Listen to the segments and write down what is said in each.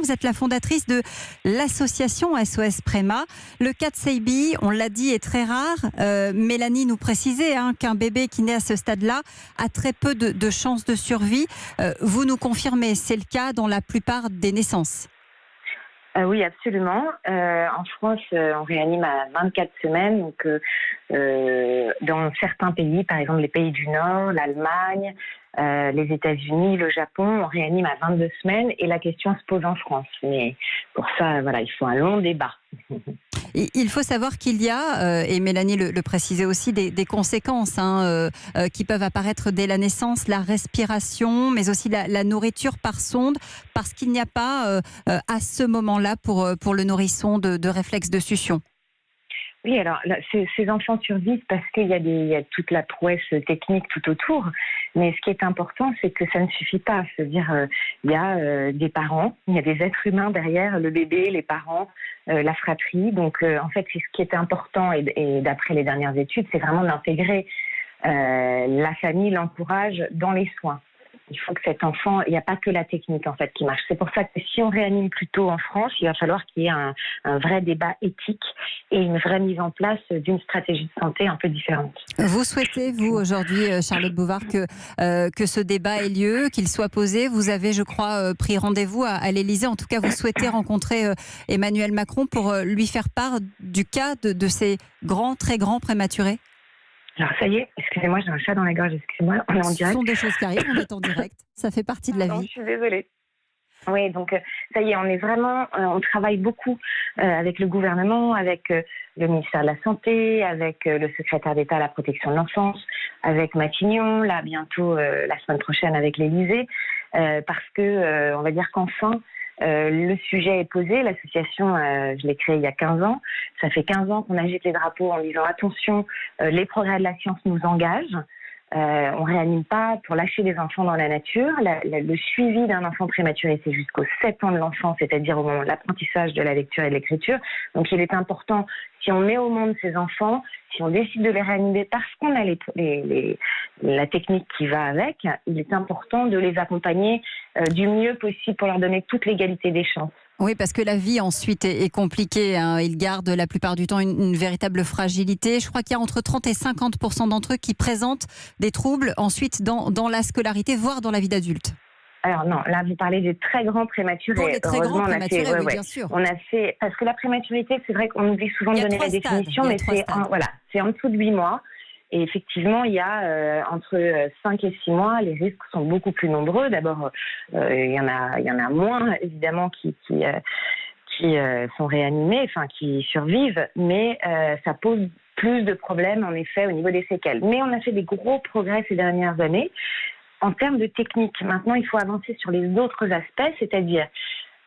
Vous êtes la fondatrice de l'association SOS Préma. Le cas de Seibi, on l'a dit, est très rare. Mélanie nous précisait qu'un bébé qui naît à ce stade-là a très peu de chances de survie. Vous nous confirmez, c'est le cas dans la plupart des naissances? Oui, absolument. En France, on réanime à 24 semaines. Donc, dans certains pays, par exemple les pays du Nord, l'Allemagne, les États-Unis, le Japon, on réanime à 22 semaines. Et la question se pose en France. Mais pour ça, voilà, il faut un long débat. Il faut savoir qu'il y a, et Mélanie le précisait aussi, des conséquences qui peuvent apparaître dès la naissance, la respiration, mais aussi la nourriture par sonde, parce qu'il n'y a pas à ce moment-là pour le nourrisson de réflexe de succion. Oui, alors ces enfants survivent parce qu'il y a toute la prouesse technique tout autour. Mais ce qui est important, c'est que ça ne suffit pas. C'est-à-dire, il y a des parents, il y a des êtres humains derrière le bébé, les parents, la fratrie. Donc, en fait, c'est ce qui est important. Et d'après les dernières études, c'est vraiment d'intégrer la famille, l'entourage dans les soins. Il faut que cet enfant, il n'y a pas que la technique en fait qui marche. C'est pour ça que si on réanime plus tôt en France, il va falloir qu'il y ait un vrai débat éthique et une vraie mise en place d'une stratégie de santé un peu différente. Vous souhaitez, vous, aujourd'hui, Charlotte Bouvard, que ce débat ait lieu, qu'il soit posé. Vous avez, je crois, pris rendez-vous à l'Élysée. En tout cas, vous souhaitez rencontrer Emmanuel Macron pour lui faire part du cas de ces très grands prématurés? Alors ça y est, excusez-moi, j'ai un chat dans la gorge, excusez-moi, on est en direct. Ce sont des choses qui arrivent, on est en direct, ça fait partie de la vie. Je suis désolée. Oui, donc ça y est, on travaille beaucoup avec le gouvernement, avec le ministère de la Santé, avec le secrétaire d'État à la protection de l'enfance, avec Matignon, là bientôt la semaine prochaine avec l'Élysée, parce que on va dire qu'enfin, le sujet est posé. L'association, je l'ai créée il y a 15 ans. Ça fait 15 ans qu'on agite les drapeaux en disant attention, les progrès de la science nous engagent. On réanime pas pour lâcher les enfants dans la nature. Le suivi d'un enfant prématuré, c'est jusqu'aux 7 ans de l'enfant, c'est-à-dire au moment de l'apprentissage de la lecture et de l'écriture. Donc il est important, si on met au monde ces enfants, si on décide de les réanimer parce qu'on a la technique qui va avec, il est important de les accompagner du mieux possible pour leur donner toute l'égalité des chances. Oui, parce que la vie ensuite est compliquée. Ils gardent la plupart du temps une véritable fragilité. Je crois qu'il y a entre 30 et 50% d'entre eux qui présentent des troubles ensuite dans la scolarité, voire dans la vie d'adulte. Alors non, là vous parlez des très grands prématurés. Pour les très grands prématurés, oui, bien sûr. On a fait, parce que la prématurité, c'est vrai qu'on oublie souvent de donner la définition, mais c'est en dessous de 8 mois. Et effectivement, il y a entre 5 et 6 mois, les risques sont beaucoup plus nombreux. D'abord, il y en a moins, évidemment, qui sont réanimés, enfin qui survivent, mais ça pose plus de problèmes, en effet, au niveau des séquelles. Mais on a fait des gros progrès ces dernières années. En termes de technique, maintenant, il faut avancer sur les autres aspects, c'est-à-dire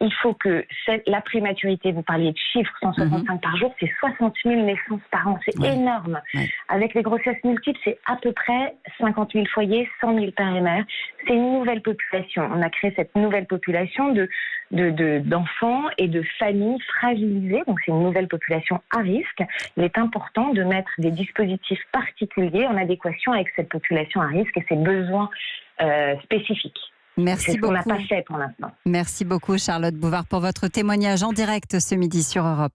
il faut que la prématurité, vous parliez de chiffres, 165 par jour, c'est 60 000 naissances par an, c'est énorme. Ouais. Avec les grossesses multiples, c'est à peu près 50 000 foyers, 100 000 pères et mères. C'est une nouvelle population. On a créé cette nouvelle population d'enfants et de familles fragilisées, donc c'est une nouvelle population à risque. Il est important de mettre des dispositifs particuliers en adéquation avec cette population à risque et ses besoins spécifiques. Merci beaucoup. C'est ce qu'on n'a pas fait pour l'instant. Merci beaucoup Charlotte Bouvard pour votre témoignage en direct ce midi sur Europe.